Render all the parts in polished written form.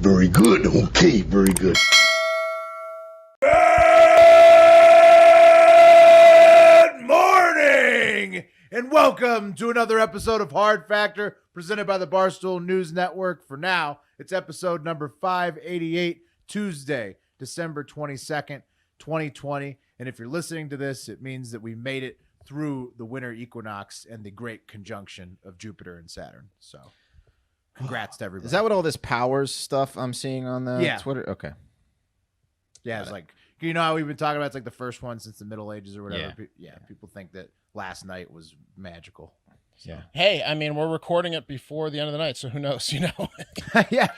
very good. Okay, very good. Good morning, and welcome to another episode of Hard Factor, presented by the Barstool News Network. For now, it's episode number 588, Tuesday, December 22nd, 2020. And if you're listening to this, it means that we made it through the winter equinox and the great conjunction of Jupiter and Saturn. So congrats to everybody. Is that what all this powers stuff I'm seeing on the Twitter? Okay. Yeah, it's like, you know how we've been talking about, it's like the first one since the Middle Ages or whatever. Yeah. People think that last night was magical. So. Yeah. Hey, I mean, we're recording it before the end of the night, so who knows, you know? Yeah,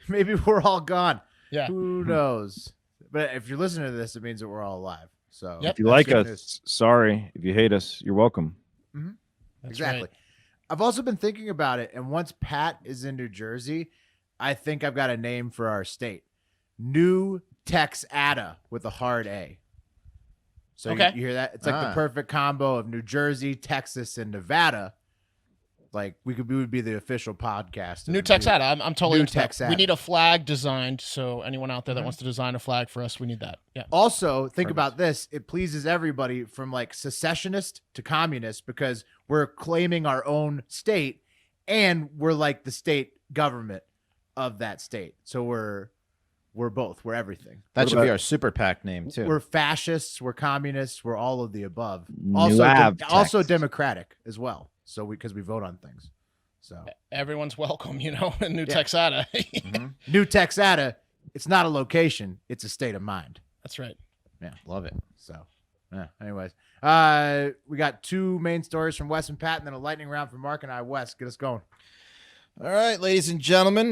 maybe we're all gone. Yeah. Who knows? But if you're listening to this, it means that we're all alive. So Yep. If you like us, news. sorry. If you hate us, you're welcome. Mm-hmm. That's Exactly. right. I've also been thinking about it, and once Pat is in New Jersey, I think I've got a name for our state. New Texada with a hard A. So Okay. you hear that? It's like the perfect combo of New Jersey, Texas, and Nevada. Like we would be the official podcast. New Texada. I'm totally New into that. Texada. We need a flag designed, so anyone out there that wants to design a flag for us, we need that. Yeah. Also, think about this. It pleases everybody from like secessionist to communist because we're claiming our own state and we're like the state government of that state. So we're both. We're everything. That should be our super PAC name, too. We're fascists. We're communists. We're all of the above. New Also, Ave, also Texas. democratic as well. So because we vote on things. So Everyone's welcome, you know, in New Texada. New Texada, it's not a location. It's a state of mind. That's right. Yeah. Love it. So, anyways, we got two main stories from Wes and Pat, and then a lightning round from Mark and I. Wes, get us going. All right, ladies and gentlemen,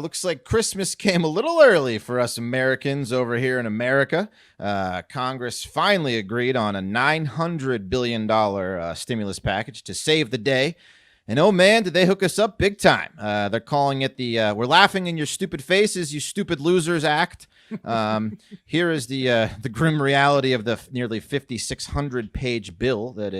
looks like Christmas came a little early for us Americans over here in America. Congress finally agreed on a $900 billion stimulus package to save the day. And oh man, did they hook us up big time. They're calling it the We're Laughing in Your Stupid Faces, You Stupid Losers Act. Here is the grim reality of the nearly 5,600-page bill that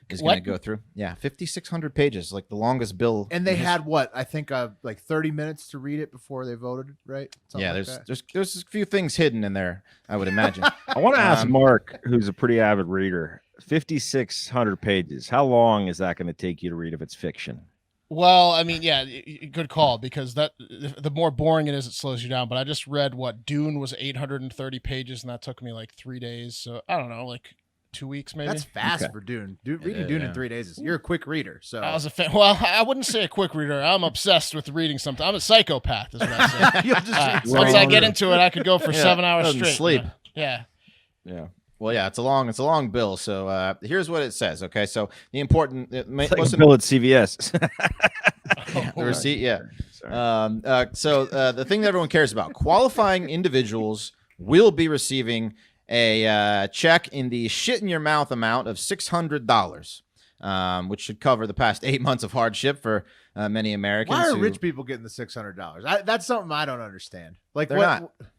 is going to go through. Yeah, 5,600 pages, like the longest bill. And they had what? I think like 30 minutes to read it before they voted, right? Something Yeah, like there's a few things hidden in there, I would imagine. I want to ask Mark, who's a pretty avid reader, 5,600 pages. How long is that going to take you to read if it's fiction? Well, I mean, yeah, good call, because the more boring it is, it slows you down. But I just read Dune was 830 pages, and that took me like 3 days. So I don't know, like 2 weeks maybe. That's fast for Dune. Reading Dune in 3 days. You're a quick reader. So I was a fan. Well, I wouldn't say a quick reader. I'm obsessed with reading something. I'm a psychopath, is what I say. You'll just read Once I get into it, I could go for 7 hours doesn't straight. sleep. Yeah. Yeah. Well, yeah, it's a long bill. So here's what it says. Okay, so the important, It's like a bill at CVS. the receipt, yeah. Sorry. So the thing that everyone cares about: qualifying individuals will be receiving a check in the shit in your mouth amount of $600, which should cover the past 8 months of hardship for many Americans. Why are rich people getting the $600? That's something I don't understand. Like They're what? not. They're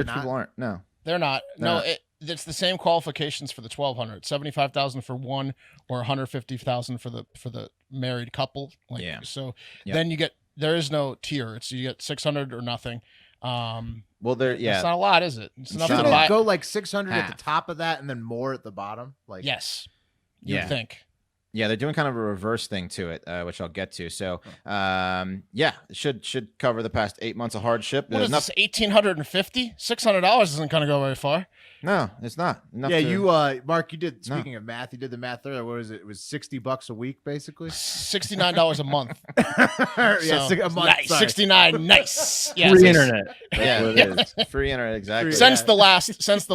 Rich not? people aren't. No. They're not. They're No, not. it's the same qualifications for the 1,200. 75,000 for one, or 150,000 for the married couple. Like, Yeah. So Yep. then there is no tier. You get 600 or nothing. Well, there. It's Yeah. not a lot, is it? It's enough to Shouldn't buy. it go like 600 at Half. the top of that and then more at the bottom? Like Yes. Yeah. You'd think. Yeah, they're doing kind of a reverse thing to it, which I'll get to. So, yeah, it should cover the past 8 months of hardship. What is Enough- this, 1,850? $600 isn't going to go very far. No, it's not. Enough Yeah, to- Mark, you did. Speaking of math, you did the math earlier. What was it? It was $60 a week, basically. $69 a month. Yeah, So, a month. Nice. sorry. 69. Nice. Yeah, Free so- internet. That's Yeah. what it is. Free internet, exactly. Since the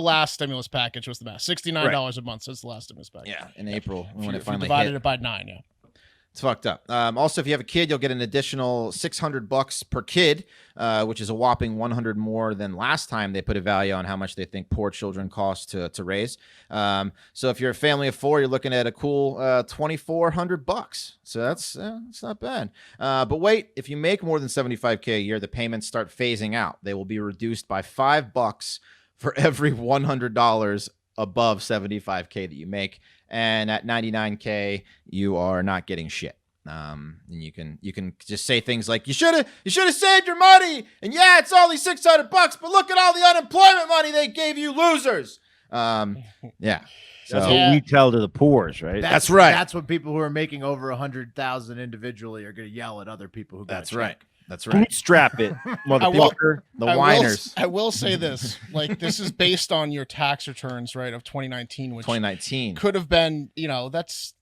last stimulus package was the math. $69 a month since the last stimulus package. Yeah, in April when it If you finally divided hit. it by 9, yeah. It's fucked up. Also, if you have a kid, you'll get an additional $600 per kid, which is a whopping 100 more than last time they put a value on how much they think poor children cost to raise. So if you're a family of four, you're looking at a cool $2,400. So that's not bad. But wait, if you make more than $75K a year, the payments start phasing out. They will be reduced by $5 for every $100 above $75K that you make. And at $99K, you are not getting shit. And you can just say things like, you should have saved your money, and yeah, it's only $600, but look at all the unemployment money they gave you, losers. Yeah. That's So what we tell to the poors, right? That's right. That's what people who are making over 100,000 individually are going to yell at other people who got that's a check. right. That's right. Bootstrap it, motherfucker. The whiners. I will say this, like, this is based on your tax returns, right, of 2019, which 2019 could have been, that's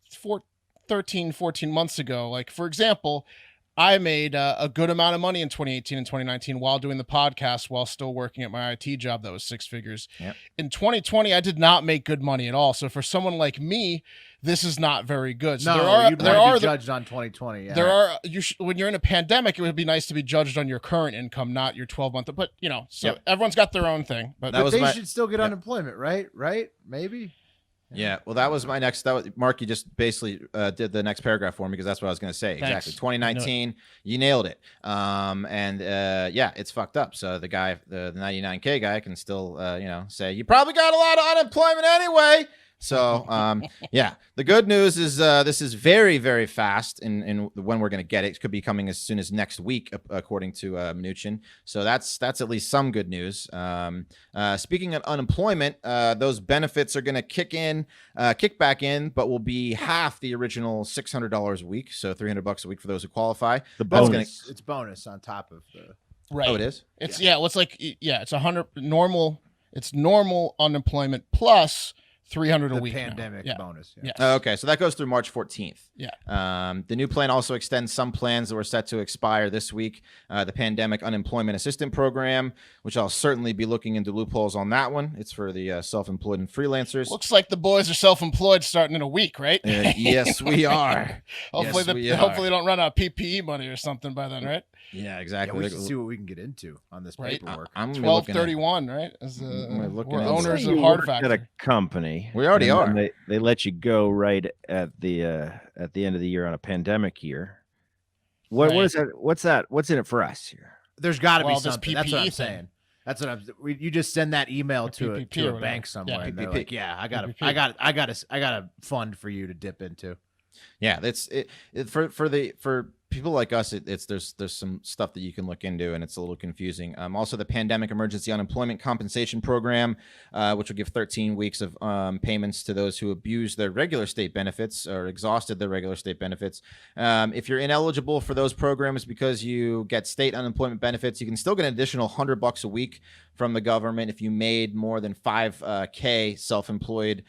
13, 14 months ago. Like, for example, I made a good amount of money in 2018 and 2019 while doing the podcast, while still working at my IT job that was six figures. Yep. In 2020, I did not make good money at all. So for someone like me, this is not very good. So there are judged on 2020. Yeah. There are when you're in a pandemic, it would be nice to be judged on your current income, not your 12-month. But so everyone's got their own thing. But they should still get unemployment, right? Right? Maybe. Yeah, well, that was my next. That was Mark. You just basically did the next paragraph for me because that's what I was going to say. Thanks. Exactly. 2019, you nailed it. Yeah, it's fucked up. So the guy, the 99K guy, can still, say you probably got a lot of unemployment anyway. So, yeah, the good news is this is very, very fast in when we're going to get it. It could be coming as soon as next week, according to Mnuchin. So that's at least some good news. Speaking of unemployment, those benefits are going to kick back in, but will be half the original $600 a week. So $300 a week for those who qualify. The bonus. It's bonus on top of the. right. Oh, it is? It's it's 100 normal. It's normal unemployment plus 300 a the week. Pandemic now. bonus. Yeah. Oh, okay, so that goes through March 14th. Yeah. The new plan also extends some plans that were set to expire this week. The Pandemic Unemployment Assistance Program, which I'll certainly be looking into loopholes on that one. It's for the self-employed and freelancers. Looks like the boys are self-employed starting in a week, right? Yes, we are. Hopefully, hopefully they don't run out of PPE money or something by then, right? Yeah, exactly. Yeah, we should see what we can get into on this Right. paperwork. I'm gonna be looking at- 1231, right? As we're looking we're at- owners Say of you Hard work Factor. at a company. We already and are. then They let you go right at the end of the year on a pandemic year. What Right. is that? What's that? What's in it for us here? There's got to Well, be this something. That's what I'm PPE thing. saying. That's what you just send that email to PPP to or a whatever. bank somewhere. Yeah, and they're PPP. like, yeah, I got a fund for you to dip into. Yeah, that's it for people like us. There's some stuff that you can look into, and it's a little confusing. Also, the Pandemic Emergency Unemployment Compensation Program, which will give 13 weeks of payments to those who abuse their regular state benefits or exhausted their regular state benefits. If you're ineligible for those programs because you get state unemployment benefits, you can still get an additional $100 a week from the government if you made more than 5K self-employed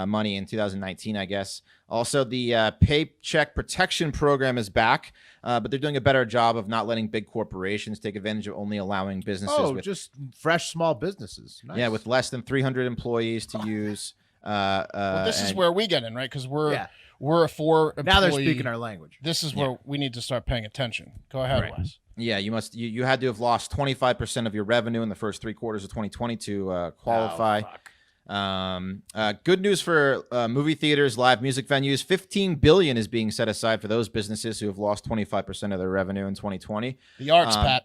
money in 2019, I guess. Also, the Paycheck Protection Program is back, but they're doing a better job of not letting big corporations take advantage of only allowing businesses with just fresh small businesses. Nice. with less than 300 employees to use. Well, this is and- where we get in, right? Because we're Yeah. a four Now they're employee- speaking our language. This is where we need to start paying attention. Go ahead, Right. Wes. Yeah, you had to have lost 25% of your revenue in the first 3 quarters of 2020 to qualify. Oh, fuck. Good news for movie theaters, live music venues. $15 billion is being set aside for those businesses who have lost 25% of their revenue in 2020. The arts, Pat.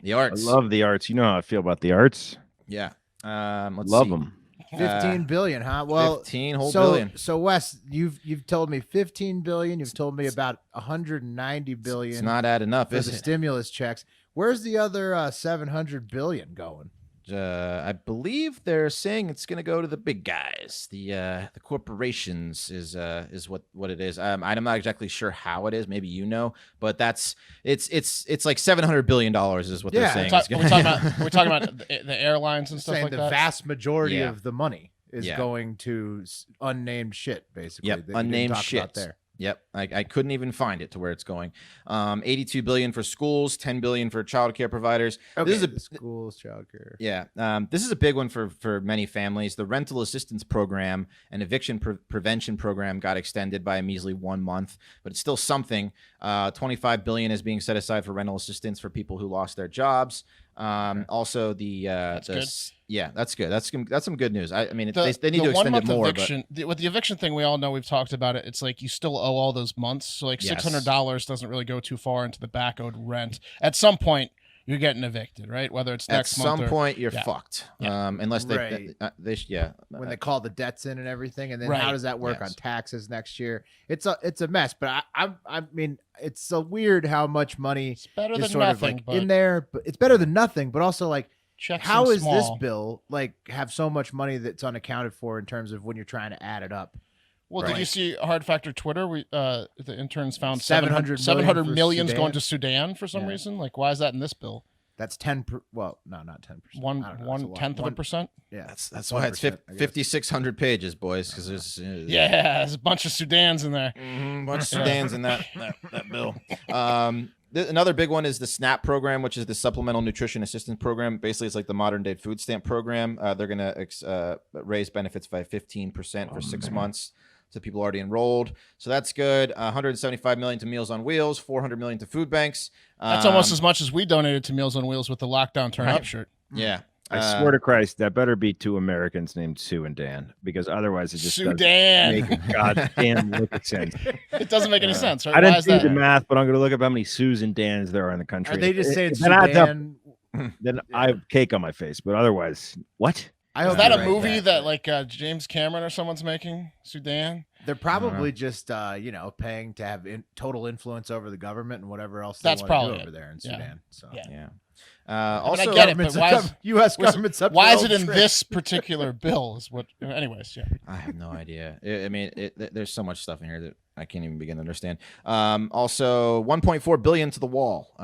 The I arts. love the arts. You know how I feel about the arts. Yeah. Let's Love see. them. 15 billion, huh? Well, 15 whole so, billion. So Wes, you've told me 15 billion. You've told me about 190 It's billion not adding up, for is the it? stimulus checks. Where's the other 700 billion going? I believe they're saying it's going to go to the big guys, the corporations is what it is. I'm not exactly sure how it is. Maybe you know, but it's like $700 billion is what they're saying. We're talking about the airlines and stuff Saying like the that. vast majority Yeah. of the money is Yeah. going to unnamed shit, basically. Yep, that you didn't unnamed talk about shit. there. Yep, I couldn't even find it to where it's going. 82 billion for schools, 10 billion for childcare providers. Okay, This is the schools, childcare. this is a big one for many families. The rental assistance program and eviction prevention program got extended by a measly 1 month, but it's still something. 25 billion is being set aside for rental assistance for people who lost their jobs. Also that's good. Yeah, that's good. That's some good news. I mean, they need to extend it more. Eviction, with the eviction thing, we all know, we've talked about it. It's like you still owe all those months. So like Yes. $600 doesn't really go too far into the back owed rent. At some point, you're getting evicted, right? Whether it's At next month some or, point, you're yeah. fucked. Yeah. Unless they, Right. When they call the debts in and everything, and then how Right. does that work Yes. on taxes next year? It's a mess. But I mean, it's so weird how much money it's better is than sort of nothing. like but in there. But it's better than nothing. But also like, checks how seem is this small. bill like have so much money that's unaccounted for in terms of when you're trying to add it up? Well, Right. did you see Hard Factor Twitter? The interns found 700 700 for millions Sudan. going to Sudan for some Yeah. reason. Like, why is that in this bill? That's 10. Well, no, not 10%. One tenth of a percent. Yeah, That's why it's 1%, I guess. 5,600 pages, boys. Because there's Yeah, there's a bunch of Sudans in there. a bunch of Sudans in that bill. Another big one is the SNAP program, which is the Supplemental Nutrition Assistance Program. Basically, it's like the modern day food stamp program. They're going to raise benefits by 15% for 6 months to people already enrolled. So that's good. 175 million to Meals on Wheels, 400 million to food banks. That's almost as much as we donated to Meals on Wheels with the lockdown turn up shirt. Yeah. I swear to Christ, that better be two Americans named Sue and Dan, because otherwise it just doesn't Sudan. make a goddamn lick of sense. It doesn't make any sense, right? I Why didn't is do that? the math, but I'm going to look up how many Sues and Dans there are in the country. Are they just saying If that adds up, Sudan? then I have cake on my face, but otherwise, what? I Is hope that you're a right, movie Matt. that like James Cameron or someone's making? Sudan? They're probably just paying to have total influence over the government and whatever else That's they want probably to do it. over there in Yeah. Sudan. So Yeah. Yeah. I Also, get it, but why is- U.S. government's up? Why their is it own in trick. this particular bill? Is what? Anyways, yeah. I have no idea. I mean, there's so much stuff in here that I can't even begin to understand. Also, 1.4 billion to the wall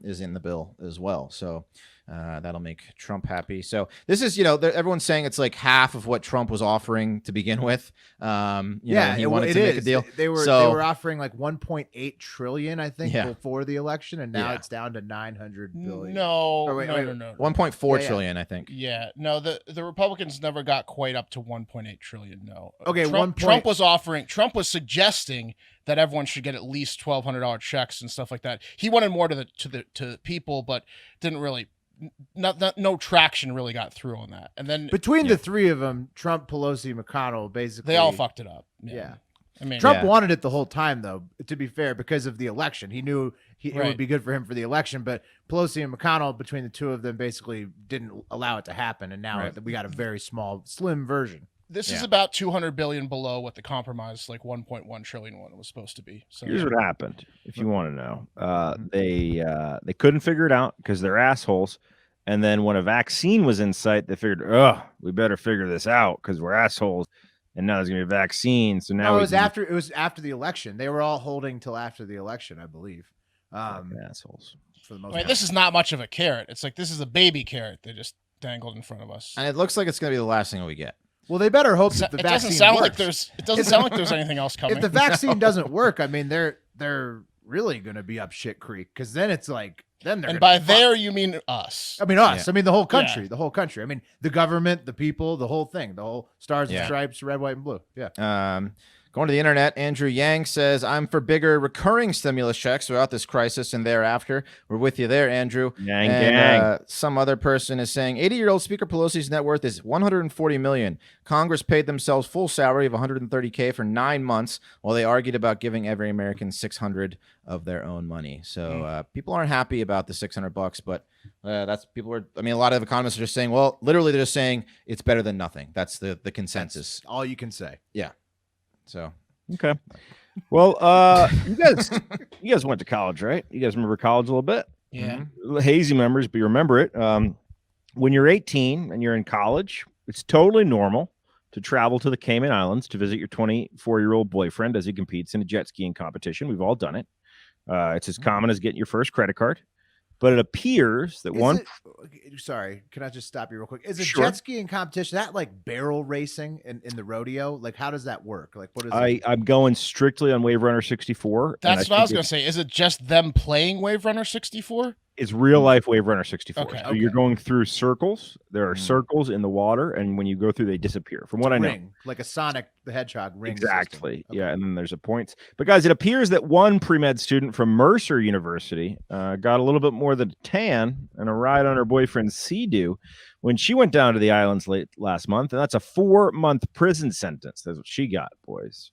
is in the bill as well. So that'll make Trump happy. So this is, everyone's saying it's like half of what Trump was offering to begin with. He wanted to make a deal. They were offering like 1.8 trillion, I think, Yeah. before the election, and now Yeah. it's down to 900 billion. No, Or wait, no, wait, no, no, no. 1.4 Yeah. trillion, I think. Yeah, no, the Republicans never got quite up to 1.8 trillion. No. Okay, Trump was suggesting that everyone should get at least $1,200 checks and stuff like that. He wanted more to people, but didn't really. No traction really got through on that. And then Between the three of them, Trump, Pelosi, McConnell, basically they all fucked it up. Yeah. I mean, Trump Yeah. wanted it the whole time, though, to be fair, because of the election. He knew it Right. would be good for him for the election, but Pelosi and McConnell, between the two of them, basically didn't allow it to happen, and now we got a very slim version. this is Yeah. about 200 billion below what the compromise, like 1.1 trillion one was supposed to be. So Here's what happened, if you want to know. They couldn't figure it out because they're assholes. And then when a vaccine was in sight, they figured, we better figure this out because we're assholes. And now there's gonna be a vaccine. So now it was after the election. They were all holding till after the election, I believe. assholes. For the most I mean, part. this is not much of a carrot. It's like this is a baby carrot they just dangled in front of us. And it looks like it's going to be the last thing we get. Well, they better hope that the It vaccine doesn't sound works. like there's anything else coming. If the vaccine doesn't work, I mean, they're really going to be up shit creek, because then it's like then they're and gonna by be there fucked. you mean us. I mean us. Yeah. I mean the whole country. Yeah. The whole country. I mean the government, the people, the whole thing. The whole stars and Yeah. stripes, red, white, and blue. Yeah. Going to the internet, Andrew Yang says, I'm for bigger recurring stimulus checks throughout this crisis and thereafter. We're with you there, Andrew. Yang And gang. some other person is saying 80-year-old Speaker Pelosi's net worth is $140 million. Congress paid themselves full salary of $130K for 9 months while they argued about giving every American $600 of their own money. So people aren't happy about the $600, but a lot of economists are just saying, well, literally they're just saying it's better than nothing. That's the consensus. That's all you can say. So Okay. Well, you guys went to college, right? You guys remember college a little bit? Yeah. Hazy memories, but you remember it. When you're 18 and you're in college, it's totally normal to travel to the Cayman Islands to visit your 24-year-old boyfriend as he competes in a jet skiing competition. We've all done it. It's as common as getting your first credit card. But it appears that Sorry, can I just stop you real quick? Is a Sure. jet skiing competition that like barrel racing in the rodeo? Like how does that work? Like what is it? I'm going strictly on Wave Runner 64. That's what I was going to say. Is it just them playing Wave Runner 64? It's real life Wave Runner 64. Okay, So you're going through circles. There are Mhm. circles in the water, and when you go through, they disappear. From what I know. Ring, like a Sonic the Hedgehog ring. Exactly. system. Okay. Yeah, and then there's a points. But guys, it appears that one pre-med student from Mercer University got a little bit more than a tan and a ride on her boyfriend Sea-Doo when she went down to the islands late last month, and that's a 4-month prison sentence. That's what she got, boys.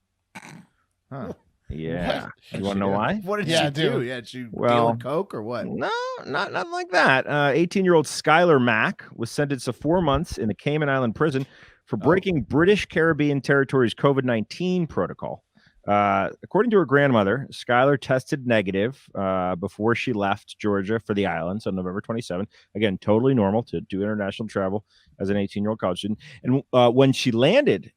Huh. Yeah. What? You want to know why? What did Yeah, she I do. do? Yeah, did she Well, deal in coke or what? No, nothing like that. 18-year-old Skylar Mack was sentenced to 4 months in the Cayman Island prison for breaking British Caribbean territory's COVID-19 protocol. According to her grandmother, Skylar tested negative before she left Georgia for the islands on November 27. Again, totally normal to do international travel as an 18-year-old college student. And when she landed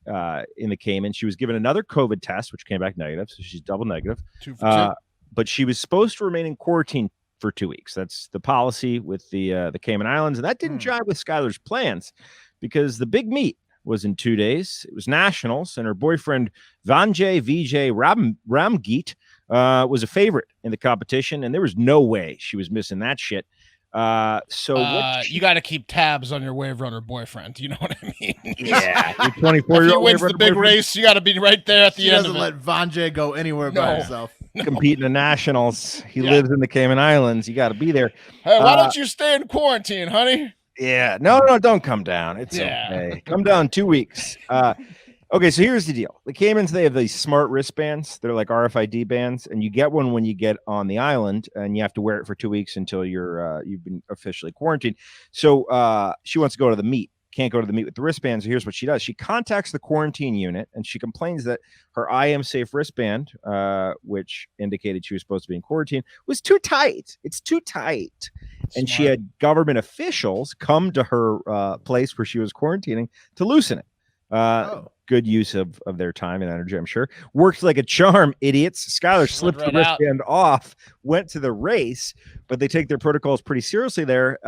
in the Cayman, she was given another COVID test, which came back negative. So she's double negative. 2 for 2. But she was supposed to remain in quarantine for 2 weeks. That's the policy with the Cayman Islands. And that didn't jive with Skylar's plans because the big meet was in 2 days. It was nationals, and her boyfriend Vanjay Vijay Ramgeet was a favorite in the competition, and there was no way she was missing that shit. You got to keep tabs on your wave runner boyfriend. You know what I mean? Yeah, your If 24-year-old he wins the big race, you got to be right there at the She end doesn't of it. let Vanjay go anywhere by himself. competing in nationals. He lives in the Cayman Islands. You got to be there. Hey, why don't you stay in quarantine, honey? Yeah, no, don't come down. It's okay. Come down 2 weeks. Okay, so here's the deal. The Caymans, they have these smart wristbands. They're like RFID bands, and you get one when you get on the island, and you have to wear it for 2 weeks until you've been officially quarantined. So she wants to go to the meet. Can't go to the meet with the wristband. So here's what she does. She contacts the quarantine unit, and she complains that her I Am Safe wristband, which indicated she was supposed to be in quarantine, was too tight. It's too tight. And she had government officials come to her place where she was quarantining to loosen it. Good use of their time and energy, I'm sure. Worked like a charm, idiots. Skylar slipped the wristband off, went to the race, but they take their protocols pretty seriously there.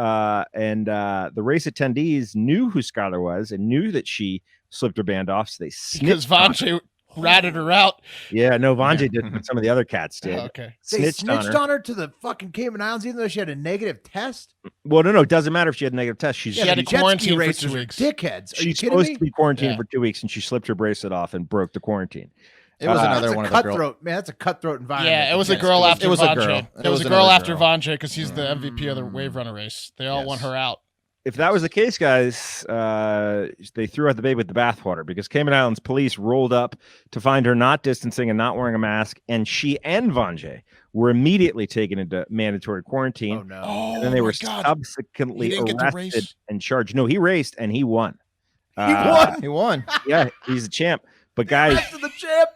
And the race attendees knew who Skylar was and knew that she slipped her band off, so they snitched. Because Vanjay ratted her out. Yeah, no, Vanjay did, but some of the other cats did. Okay. They snitched on her to the fucking Cayman Islands, even though she had a negative test. Well, no, it doesn't matter if she had a negative test. She had to quarantine for racers 2 are weeks. Dickheads. Are you She's kidding supposed me? to be quarantined for 2 weeks, and she slipped her bracelet off and broke the quarantine. It was another That's one a of the girls. cutthroat, man. That's a cutthroat environment. Yeah, it was a Yes, girl after it was a Vanjay. girl. It was a girl after Vanjay because he's the MVP of the wave runner race. They all want her out. If that was the case, guys, they threw out the baby with the bathwater because Cayman Islands police rolled up to find her not distancing and not wearing a mask, and she and Vanjay were immediately taken into mandatory quarantine. Oh no! And then they were subsequently He didn't get to arrested race? and charged. No, he raced and he won. He won. Yeah, he's a champ. But guys, Rest of the champ.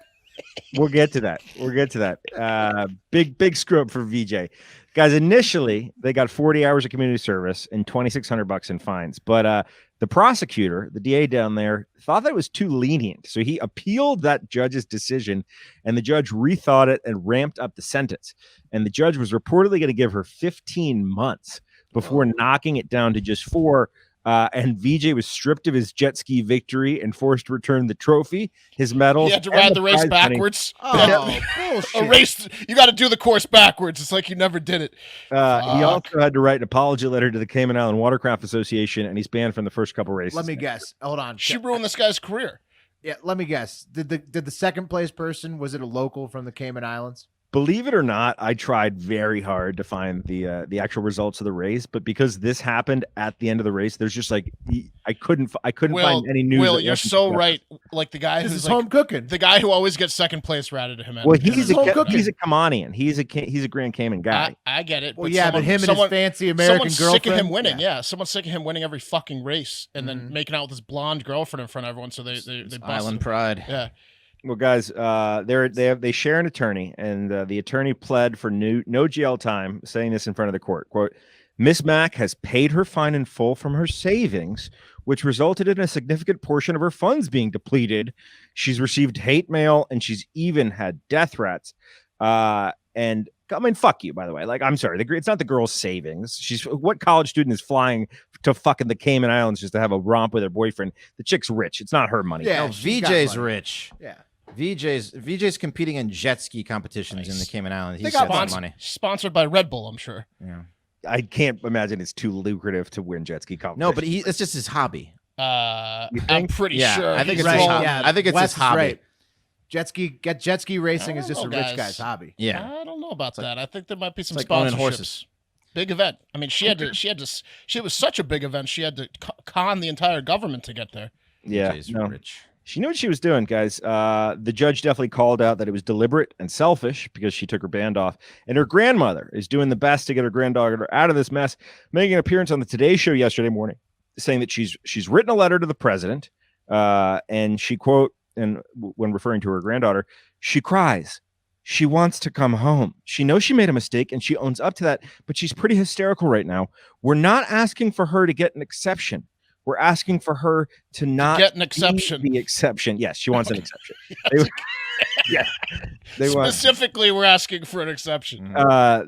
we'll get to that. Big screw up for VJ. Guys, initially they got 40 hours of community service and $2,600 in fines. But the prosecutor, the DA down there, thought that was too lenient. So he appealed that judge's decision, and the judge rethought it and ramped up the sentence. And the judge was reportedly going to give her 15 months before knocking it down to just 4. And VJ was stripped of his jet ski victory and forced to return the trophy, his medals. You had to ride the race backwards. Oh, bullshit. A race, you got to do the course backwards. It's like you never did it. He also had to write an apology letter to the Cayman Island Watercraft Association, and he's banned from the first couple races. Let me guess. Hold on. She ruined this guy's career. Yeah, let me guess. Did the second place person, was it a local from the Cayman Islands? Believe it or not, I tried very hard to find the actual results of the race, but because this happened at the end of the race, there's just like I couldn't find any news. Will, you're so right. Like the guy This who's is like, home cooking. the guy who always gets second place ratted him. Well, he's home cooking. a Kamanian. He's a Grand Cayman guy. I get it. Well, yeah, but him and his fancy American someone's girlfriend. sick of him winning. Yeah, someone's sick of him winning every fucking race and then making out with his blonde girlfriend in front of everyone. So they bust Island him. pride. Yeah. Well, guys, they share an attorney, and the attorney pled for no jail time, saying this in front of the court. Quote, Miss Mack has paid her fine in full from her savings, which resulted in a significant portion of her funds being depleted. She's received hate mail, and she's even had death threats. And I mean, fuck you, by the way. Like, I'm sorry. It's not the girl's savings. What college student is flying to fucking the Cayman Islands just to have a romp with her boyfriend? The chick's rich. It's not her money. Yeah, No, she's got VJ's money. rich. Yeah. VJ's competing in jet ski competitions in the Cayman Islands. He's got got money. Sponsored by Red Bull, I'm sure. Yeah. I can't imagine it's too lucrative to win jet ski competition. No, but it's just his hobby. I'm think? pretty Yeah, sure. I think he's it's his Right. hobby. Yeah, I think it's Wes his is hobby. right. Jet ski racing is just a know, rich guys. guy's hobby. Yeah. I don't know about that. I think there might be some like owning sponsorships. horses. Big event. I mean, she was such a big event. She had to con the entire government to get there. yeah, VJ's no. rich. She knew what she was doing, guys. The judge definitely called out that it was deliberate and selfish because she took her band off. And her grandmother is doing the best to get her granddaughter out of this mess, making an appearance on the Today Show yesterday morning, saying that she's written a letter to the president, and she quote, and when referring to her granddaughter, she cries. She wants to come home. She knows she made a mistake and she owns up to that, but she's pretty hysterical right now. We're not asking for her to get an exception. We're asking for her to not get an exception. The exception. Yes, she wants an exception. Specifically, we're asking for an exception.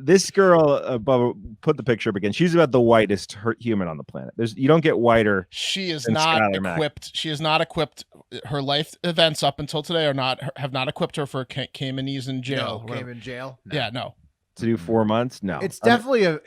This girl, Bubba, put the picture up again. She's about the whitest human on the planet. You don't get whiter. She is not equipped. She is not equipped. Her life events up until today have not equipped her for Caymanese in jail. No, Cayman jail. No. Yeah, no. To do 4 months? No. It's definitely a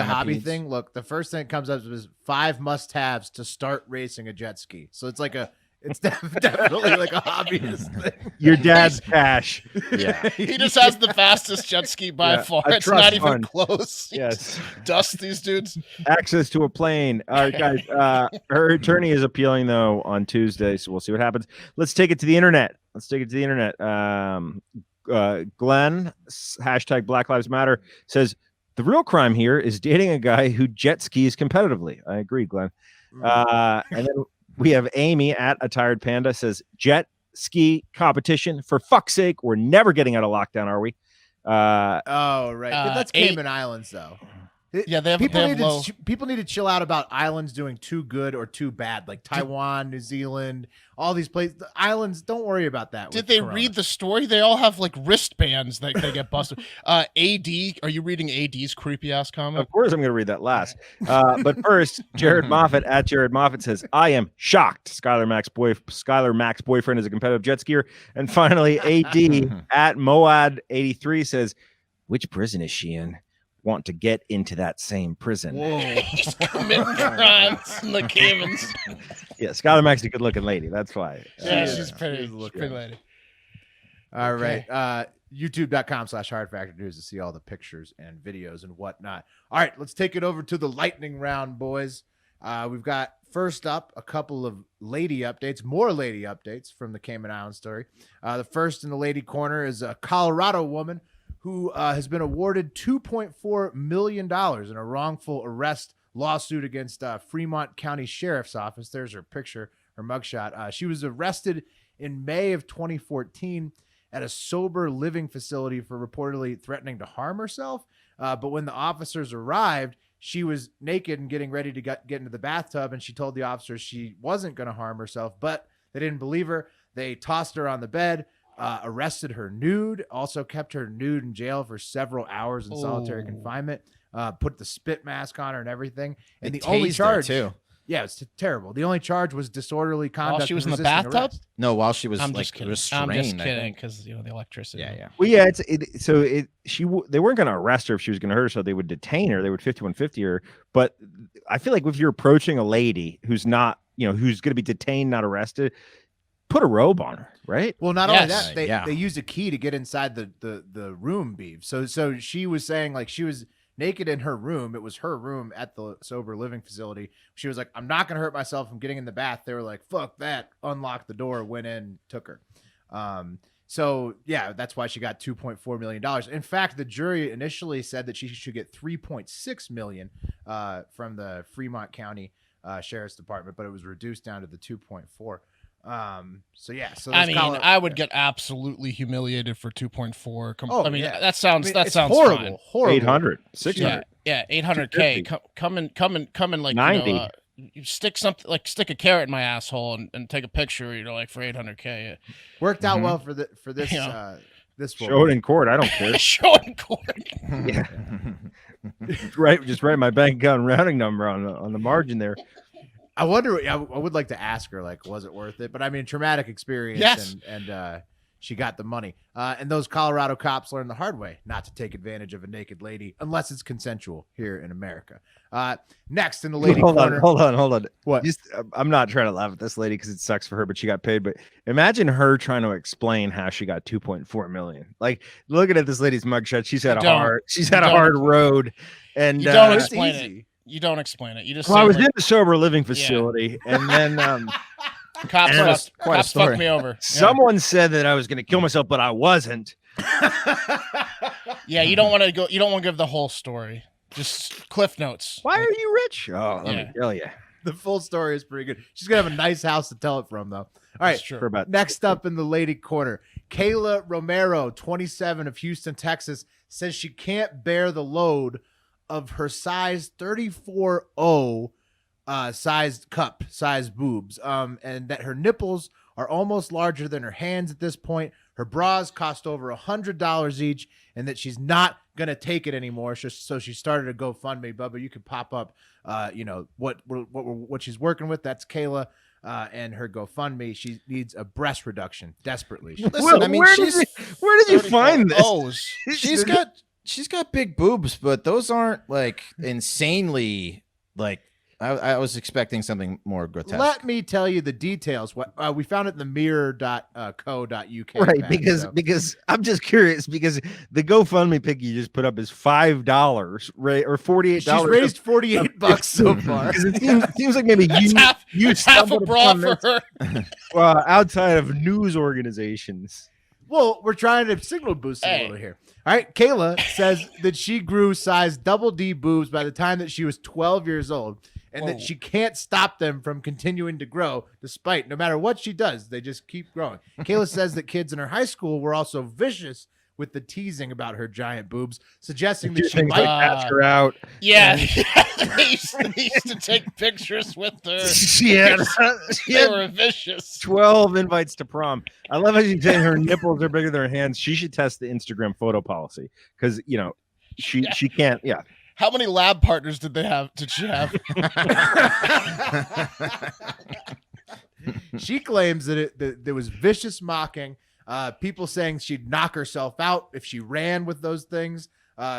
hobby thing. Look, the first thing that comes up is 5 must-haves to start racing a jet ski. So it's like it's definitely like a hobbyist thing. Your dad's cash. Yeah. He just has the fastest jet ski by far. It's not even close. Yes. Dust these dudes. Access to a plane. All right, guys. Her attorney is appealing, though, on Tuesday, so we'll see what happens. Let's take it to the internet. Glenn, hashtag Black Lives Matter, says the real crime here is dating a guy who jet skis competitively. I agree, Glenn. And then we have Amy at A Tired Panda says jet ski competition. For fuck's sake, we're never getting out of lockdown, are we? Oh, right. But that's Cayman Islands, though. Yeah, people need to chill out about islands doing too good or too bad, like Taiwan, New Zealand, all these places. The islands, don't worry about that. Did they read the story? They all have like wristbands that they get busted. AD, are you reading AD's creepy ass comment? Of course, I'm going to read that last. But first, Jared Moffat at Jared Moffat says, "I am shocked. Skylar Mack's boyfriend is a competitive jet skier." And finally, AD at Moad83 says, "Which prison is she in? Want to get into that same prison." Whoa. He's committing crimes in the Caymans. Yeah, Skylar Mack's a good-looking lady. That's why. Yeah, she's pretty. Pretty lady. All right. YouTube.com/Hard Factor News to see all the pictures and videos and whatnot. All right, let's take it over to the lightning round, boys. We've got first up a couple of more lady updates from the Cayman Islands story. The first in the lady corner is a Colorado woman who has been awarded $2.4 million in a wrongful arrest lawsuit against Fremont County Sheriff's Office. There's her picture, her mugshot. She was arrested in May of 2014 at a sober living facility for reportedly threatening to harm herself. But when the officers arrived, she was naked and getting ready to get into the bathtub, and she told the officers she wasn't going to harm herself, but they didn't believe her. They tossed her on the bed, arrested her nude, also kept her nude in jail for several hours in solitary confinement, put the spit mask on her and everything. And the only charge, too. Yeah, it's terrible. The only charge was disorderly conduct. While she was in the bathtub? Arrest. No, while she was restrained. I'm just kidding, because the electricity. Yeah. Well, yeah, they weren't going to arrest her if she was going to hurt herself. They would detain her. They would 5150 her. But I feel like if you're approaching a lady who's not, who's going to be detained, not arrested, put a robe on her, right? Well, not only that, they used a key to get inside the room, Beeve. So she was saying like she was naked in her room. It was her room at the sober living facility. She was like, "I'm not going to hurt myself. I'm getting in the bath." They were like, "Fuck that." Unlocked the door, went in, took her. So yeah, that's why she got $2.4 million. In fact, the jury initially said that she should get $3.6 million from the Fremont County Sheriff's Department, but it was reduced down to the 2.4. I would get absolutely humiliated for 2.4. That sounds horrible. Fine. Horrible. 800, 600. Yeah, 800K. Come in like 90. You stick a carrot in my asshole and take a picture, like for 800K. Worked out well for this this show it in court. I don't care. Show it in court. Yeah. Just write my bank account rounding number on the margin there. I wonder. I would like to ask her, like, was it worth it? But I mean, traumatic experience, yes. and she got the money. And those Colorado cops learned the hard way not to take advantage of a naked lady unless it's consensual here in America. Next in the lady corner. Hold on. What? I'm not trying to laugh at this lady because it sucks for her, but she got paid. But imagine her trying to explain how she got 2.4 million. Like, looking at this lady's mugshot, she's had a hard road, and you don't explain it. You don't explain it. You just I was in a sober living facility, and then Cops quite a story. fucked me over. Someone said that I was going to kill myself, but I wasn't. Yeah, you don't want to go. You don't want to give the whole story. Just cliff notes. Why are you rich? Oh, let me tell you. The full story is pretty good. She's gonna have a nice house to tell it from, though. All right, That's true. For about next up in the lady corner, Kayla Romero, 27 of Houston, Texas, says she can't bear the load of her size 34O size boobs, and that her nipples are almost larger than her hands at this point. Her bras cost over $100 each, and that she's not gonna take it anymore. So she started a GoFundMe. Bubba, you can pop up, what she's working with. That's Kayla, and her GoFundMe. She needs a breast reduction desperately. Listen, I mean, where did you find this? O's. She's got big boobs, but those aren't like insanely like. I was expecting something more grotesque. Let me tell you the details. What we found it in the mirror.co.uk. Right, because I'm just curious because the GoFundMe pic you just put up is $5, right, or $48. She's raised $48 so far. Because it seems like maybe That's half a bra for her. Outside of news organizations. Well, we're trying to signal boost a little here. All right, Kayla says that she grew size double D boobs by the time that she was 12 years old, and that she can't stop them from continuing to grow despite no matter what she does, they just keep growing. Kayla says that kids in her high school were also vicious with the teasing about her giant boobs, suggesting that she might ask her out. Yeah, they used to take pictures with her. She had They were vicious. 12 invites to prom. I love how she's saying her nipples are bigger than her hands. She should test the Instagram photo policy because she can't. Yeah. How many lab partners did she have? She claims that there was vicious mocking, people saying she'd knock herself out if she ran with those things,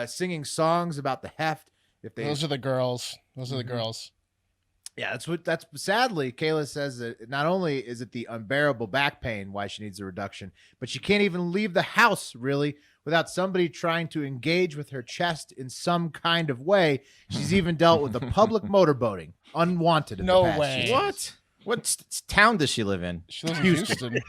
singing songs about the heft. Those are the girls. Yeah, that's sadly, Kayla says that not only is it the unbearable back pain why she needs a reduction, but she can't even leave the house really without somebody trying to engage with her chest in some kind of way. She's even dealt with the public motorboating, unwanted. In No the past way. year. What town does she live in? She lives in Houston.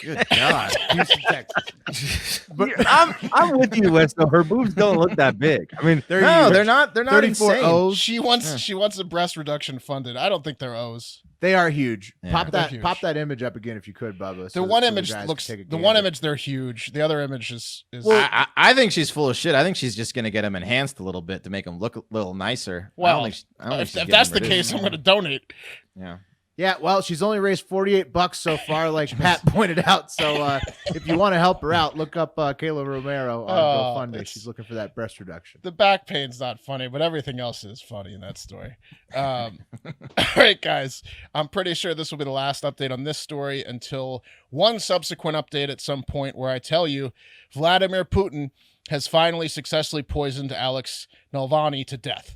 Good God. Houston, Texas. But I'm with you, Wes. Though her boobs don't look that big. I mean, They're not 34 insane. O's. She wants the breast reduction funded. I don't think they're O's. They are huge. Yeah. They're huge. Pop that image up again if you could, Bubba. The one image they're huge. The other image is I think she's full of shit. I think she's just going to get them enhanced a little bit to make them look a little nicer. well. I don't think If she's that's getting the reduced. case, I'm going to donate. Yeah. Yeah, well, she's only raised $48 so far, like Pat pointed out. So if you want to help her out, look up Kayla Romero on GoFundMe. She's looking for that breast reduction. The back pain's not funny, but everything else is funny in that story. All right, guys. I'm pretty sure this will be the last update on this story until one subsequent update at some point where I tell you Vladimir Putin has finally successfully poisoned Alexei Navalny to death.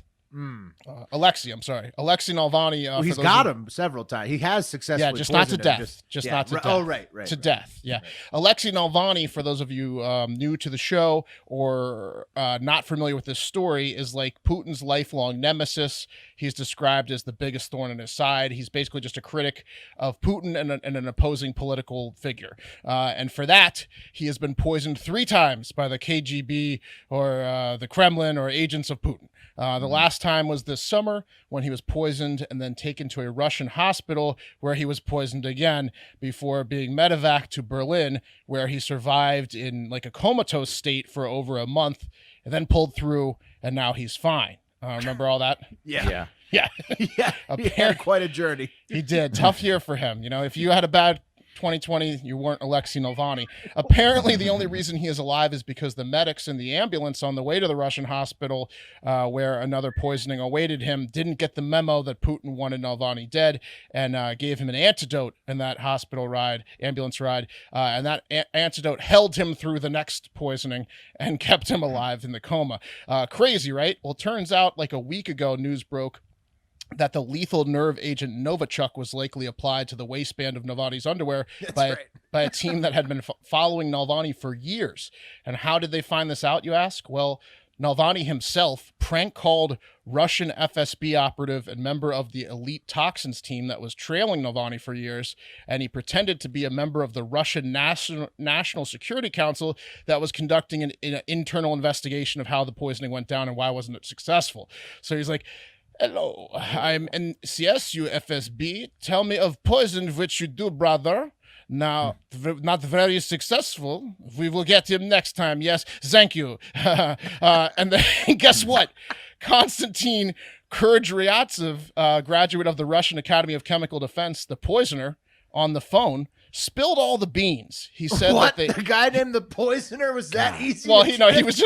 Alexei Navalny. Well, he's got him several times. He has successfully. Yeah, just not to poisoned him. death. Not to death. Oh, right. To death. Yeah. Right. Alexei Navalny, for those of you new to the show or not familiar with this story, is like Putin's lifelong nemesis. He's described as the biggest thorn in his side. He's basically just a critic of Putin and an opposing political figure. And for that, he has been poisoned 3 times by the KGB or the Kremlin or agents of Putin. The last time was this summer when he was poisoned and then taken to a Russian hospital where he was poisoned again before being medevaced to Berlin, where he survived in like a comatose state for over a month and then pulled through, and now he's fine. Remember all that? Yeah. Yeah. He had quite a journey. He did. Tough year for him. You know, if you had a bad 2020, you weren't Alexei Navalny. Apparently, the only reason he is alive is because the medics in the ambulance on the way to the Russian hospital, where another poisoning awaited him, didn't get the memo that Putin wanted Navalny dead and gave him an antidote in that ambulance ride. And that antidote held him through the next poisoning and kept him alive in the coma. Crazy, right? Well, it turns out like a week ago, news broke that the lethal nerve agent Novichok was likely applied to the waistband of Navalny's underwear by a team that had been following Navalny for years. And how did they find this out, you ask? Well, Navalny himself prank called Russian FSB operative and member of the elite toxins team that was trailing Navalny for years, and he pretended to be a member of the Russian National Security Council that was conducting an internal investigation of how the poisoning went down and why wasn't it successful. So he's like, "Hello, I'm NCSU FSB. Tell me of poison which you do, brother. Now, not very successful. We will get him next time. Yes, thank you." And then guess what? Konstantin Kurdyatsev, graduate of the Russian Academy of Chemical Defense, the poisoner, on the phone, spilled all the beans. He said what? that The guy named the poisoner was that easy? Well, to he was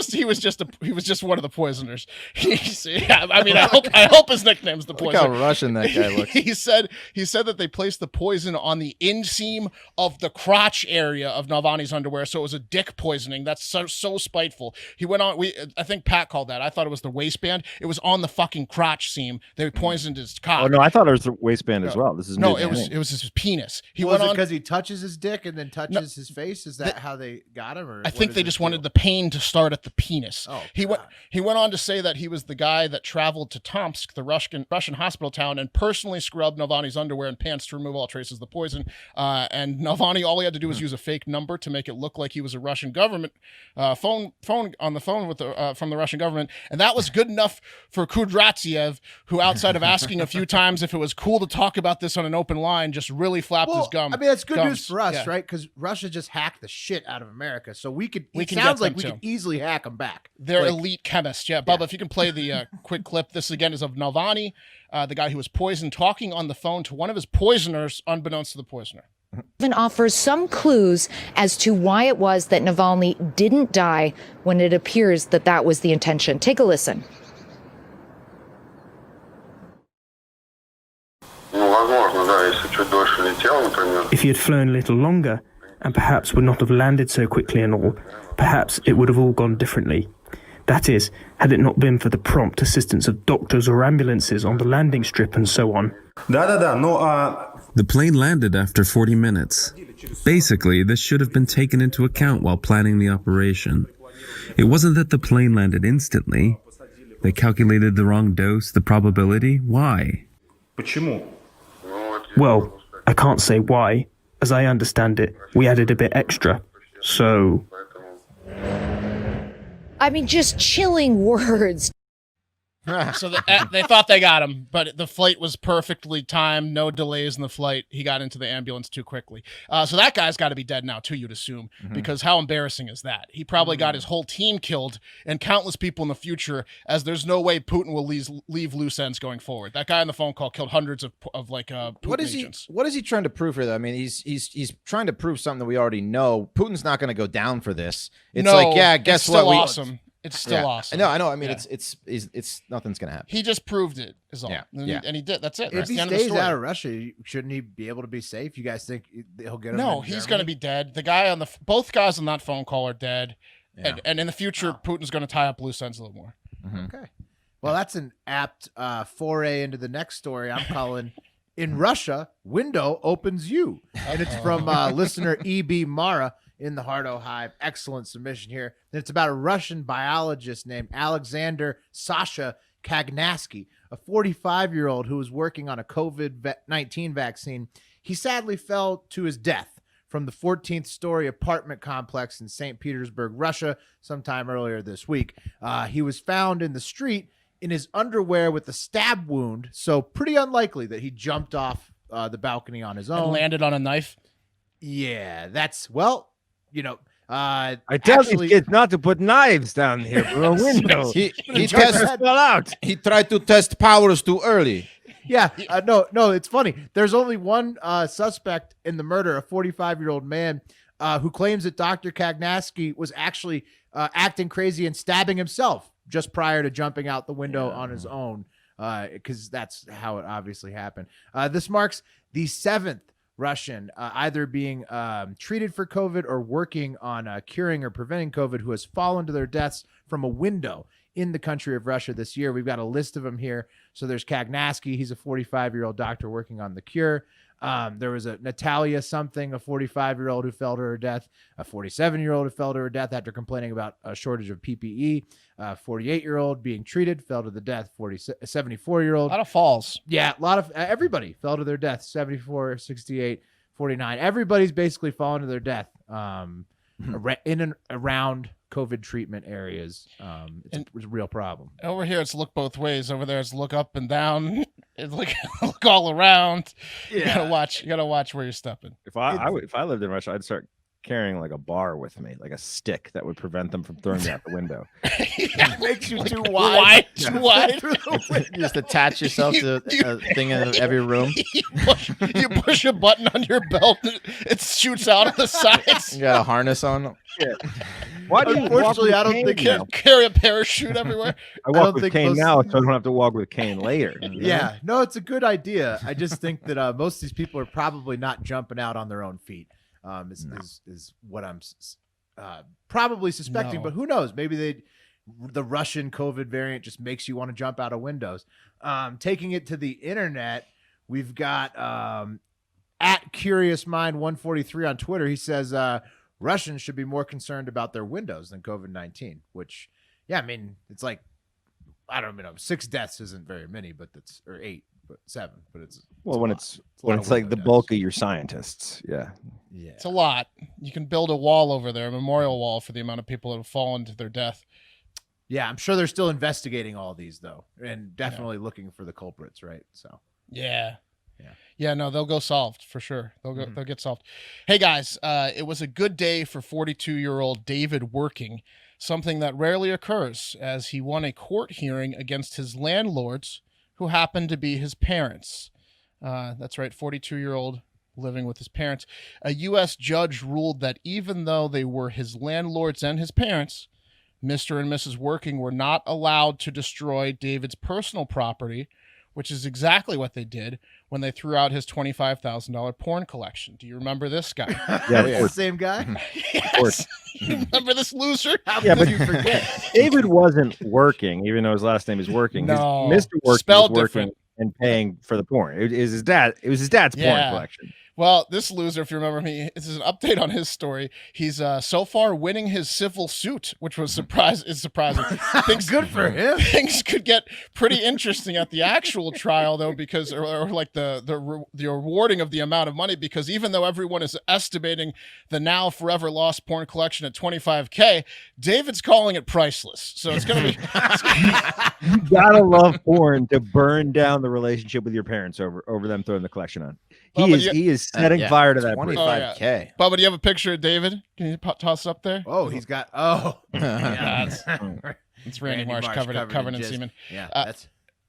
just one of the poisoners. I hope his nickname's the Look poisoner. how Russian that guy looks. He said that they placed the poison on the inseam of the crotch area of Navalny's underwear, so it was a dick poisoning. That's so spiteful. He went on. I think Pat called that. I thought it was the waistband. It was on the fucking crotch seam. They poisoned his cock. Oh no, I thought it was the waistband as well. This is No, new to me. it was his penis. He was went it on because he touches his dick and then touches his face? Is that how they got him? Or I think they just wanted the pain to start at the penis. Oh, he went on to say that he was the guy that traveled to Tomsk, the Russian hospital town, and personally scrubbed Navalny's underwear and pants to remove all traces of the poison. And Navalny, all he had to do was use a fake number to make it look like he was a Russian government phone on the phone with from the Russian government, and that was good enough for Kudratiev, who, outside of asking a few times if it was cool to talk about this on an open line, just really flapped his gum. I mean, that's good news gums. for us, Yeah. right? Because Russia just hacked the shit out of America, so we could. We It can sounds get like them we too. could easily hack them back. They're Like, elite chemists. Yeah, Bubba, if you can play the quick clip. This again is of Navalny, the guy who was poisoned, talking on the phone to one of his poisoners, unbeknownst to the poisoner. Even offers some clues as to why it was that Navalny didn't die when it appears that that was the intention. Take a listen. If he had flown a little longer, and perhaps would not have landed so quickly and all, perhaps it would have all gone differently. That is, had it not been for the prompt assistance of doctors or ambulances on the landing strip and so on. The plane landed after 40 minutes. Basically, this should have been taken into account while planning the operation. It wasn't that the plane landed instantly. They calculated the wrong dose, the probability. Why? Well, I can't say why. As I understand it, we added a bit extra. So... I mean, just chilling words. So they thought they got him, but the flight was perfectly timed, no delays in the flight. He got into the ambulance too quickly. So that guy's got to be dead now too, you'd assume, because how embarrassing is that? He probably got his whole team killed and countless people in the future, as there's no way Putin will leave loose ends going forward. That guy on the phone call killed hundreds of Putin agents. What is he trying to prove here, though? I mean, he's trying to prove something that we already know. Putin's not going to go down for this. It's like, yeah, guess it's what? still awesome. It's still awesome. I know. I mean, Yeah. it's nothing's gonna happen. He just proved it, is all. Yeah, And, yeah. and he did. That's it. If That's he the end of the stays story. out of Russia, shouldn't he be able to be safe? You guys think he'll get him? No, in he's Germany? going to be dead. The guy on both guys on that phone call are dead. Yeah. And in the future, Putin's going to tie up loose ends a little more. Okay. Well, that's an apt foray into the next story I'm calling "In Russia, Window Opens You." And it's from listener E.B. Mara in the Hardo Hive. Excellent submission here. And it's about a Russian biologist named Alexander Sasha Kagnatsky, a 45-year-old who was working on a COVID-19 vaccine. He sadly fell to his death from the 14th story apartment complex in St. Petersburg, Russia, sometime earlier this week. He was found in the street in his underwear with a stab wound, so pretty unlikely that he jumped off the balcony on his And own. landed on a knife. Yeah, that's, well, you know, I tell these kids not to put knives down here from a window. He Fell out. He tried to test powers too early. Yeah, no, it's funny. There's only one suspect in the murder, a 45-year-old man who claims that Dr. Kagnatsky was actually acting crazy and stabbing himself just prior to jumping out the window on his own, because that's how it obviously happened. This marks the 7th Russian either being treated for COVID or working on curing or preventing COVID who has fallen to their deaths from a window in the country of Russia this year. We've got a list of them here. So there's Kagnasky. He's a 45-year-old doctor working on the cure. There was a Natalia something, a 45-year-old who fell to her death, a 47-year-old who fell to her death after complaining about a shortage of PPE, a 48-year-old being treated, fell to the death, 74-year-old. A lot of falls. Yeah, a lot of everybody fell to their death, 74, 68, 49. Everybody's basically fallen to their death in and around COVID treatment areas. It's a real problem. Over here, it's look both ways. Over there, it's look up and down. It's look all around. You gotta watch. You gotta watch where you're stepping. If I lived in Russia, I'd start carrying like a bar with me, like a stick that would prevent them from throwing me out the window. It makes you too wide. Too wide. You just attach yourself to a thing in every room. You push a button on your belt, it shoots out of the sides. You got a harness on. Yeah. Why do you Unfortunately, I don't think carry a parachute everywhere. I walk with cane now, so I don't have to walk with cane later. Yeah, no, it's a good idea. I just think that most of these people are probably not jumping out on their own feet. Is what I'm probably suspecting, but who knows? Maybe the Russian COVID variant just makes you want to jump out of windows. Taking it to the internet, we've got at Curious Mind 143 on Twitter. He says Russians should be more concerned about their windows than COVID-19. Which, yeah, I mean, it's like I don't know, 6 deaths isn't very many, but that's or 8. But 7, but it's when it's like the bulk of your scientists. Yeah, it's a lot. You can build a wall over there, a memorial wall for the amount of people that have fallen to their death. Yeah, I'm sure they're still investigating all these though, and definitely looking for the culprits, right? So yeah. No, they'll go solved for sure. They'll get solved. Hey guys, it was a good day for 42-year-old David Working, something that rarely occurs, as he won a court hearing against his landlords, who happened to be his parents. That's right, 42-year-old living with his parents. A U.S. judge ruled that even though they were his landlords and his parents, Mr. and Mrs. Working were not allowed to destroy David's personal property, which is exactly what they did when they threw out his $25,000 porn collection. Do you remember this guy? Yeah, the same guy? Yes. You remember this loser? How could you forget? David wasn't working, even though his last name is Working. No, Mr. Working spelled was working different. and paying for the porn. It was his dad. It was his dad's porn collection. Well, this loser, if you remember me, this is an update on his story. He's so far winning his civil suit, which was surprising. Good for him. Things could get pretty interesting at the actual trial, though, because or like the awarding of the amount of money, because even though everyone is estimating the now forever lost porn collection at $25K, David's calling it priceless. So it's gonna be. You gotta love porn to burn down the relationship with your parents over them throwing the collection on. He is setting fire to that. 25K. Bubba, do you have a picture of David? Can you toss it up there? Oh, he's got. Yeah, it's Randy Marsh covered in semen. Yeah, that's.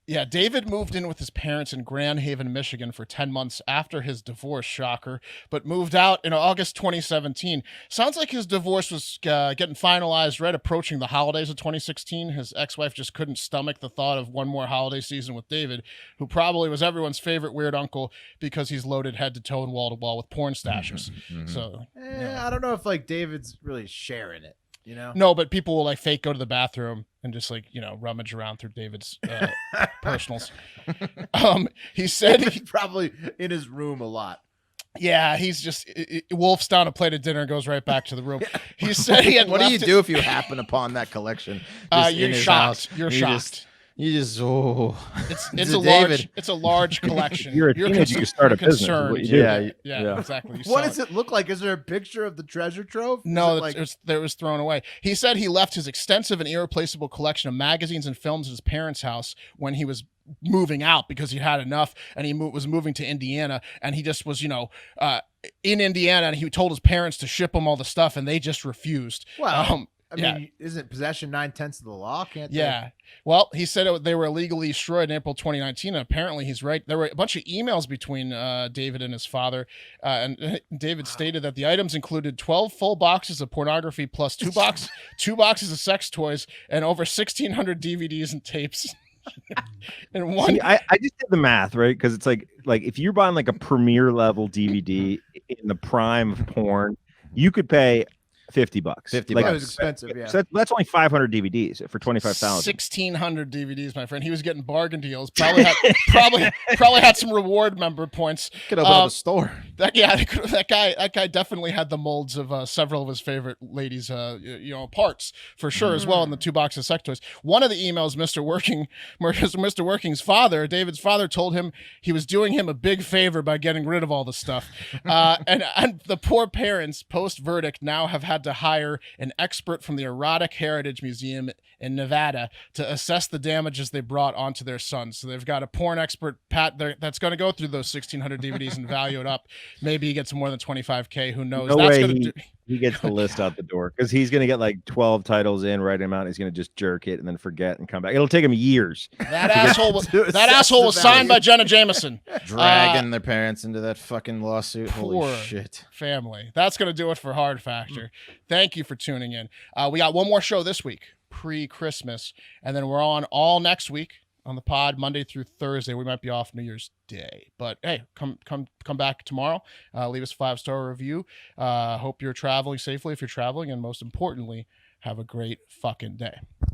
Yeah, David moved in with his parents in Grand Haven, Michigan for 10 months after his divorce, shocker, but moved out in August 2017. Sounds like his divorce was getting finalized right approaching the holidays of 2016. His ex-wife just couldn't stomach the thought of one more holiday season with David, who probably was everyone's favorite weird uncle because he's loaded head to toe and wall to wall with porn stashes. So, I don't know if like David's really sharing it. You know? No, but people will like fake go to the bathroom and just like, rummage around through David's personals. He said he's probably in his room a lot. Yeah, he's just wolfs down a plate of dinner and goes right back to the room. He said he had. What do you do if you happen upon that collection? You're shocked. You're shocked. It's a large collection. You're a teenager. You start a business. Concerned. Yeah, exactly. What does it look like? Is there a picture of the treasure trove? No, it was thrown away. He said he left his extensive and irreplaceable collection of magazines and films at his parents' house when he was moving out because he had enough, and he was moving to Indiana, and he just was, in Indiana, and he told his parents to ship him all the stuff, and they just refused. Well, I mean, isn't possession 9/10 of the law? Can't they? Yeah. Well, he said they were illegally destroyed in April 2019, and apparently he's right. There were a bunch of emails between David and his father, and David stated that the items included 12 full boxes of pornography plus two boxes of sex toys and over 1,600 DVDs and tapes. And one, I just did the math, right? Because it's like if you're buying like a premiere level DVD in the prime of porn, you could pay $50. 50 That bucks. was expensive, yeah. So that's only 500 DVDs for 25,000. 1,600 DVDs, my friend. He was getting bargain deals. Probably had some reward member points. Could open up a store. That guy definitely had the molds of several of his favorite ladies, parts for sure as well in the 2 boxes of sex toys. One of the emails, Mr. Working's father, David's father, told him he was doing him a big favor by getting rid of all the stuff, and the poor parents, post verdict, now have had to hire an expert from the Erotic Heritage Museum in Nevada to assess the damages they brought onto their son. So they've got a porn expert, Pat, that's going to go through those 1,600 DVDs and value it up. Maybe he gets more than $25K. Who knows? No That's way gonna he gets the list out the door, because he's going to get like 12 titles in, write him out. He's going to just jerk it and then forget and come back. It'll take him years. That asshole was signed by Jenna Jameson. Dragging their parents into that fucking lawsuit. Holy Poor shit. family. That's going to do it for Hard Factor. Thank you for tuning in. We got one more show this week, pre-Christmas, and then we're on all next week on the pod, Monday through Thursday. We might be off New Year's Day, but hey, come back tomorrow. Leave us a 5-star review. Hope you're traveling safely if you're traveling, and most importantly, have a great fucking day.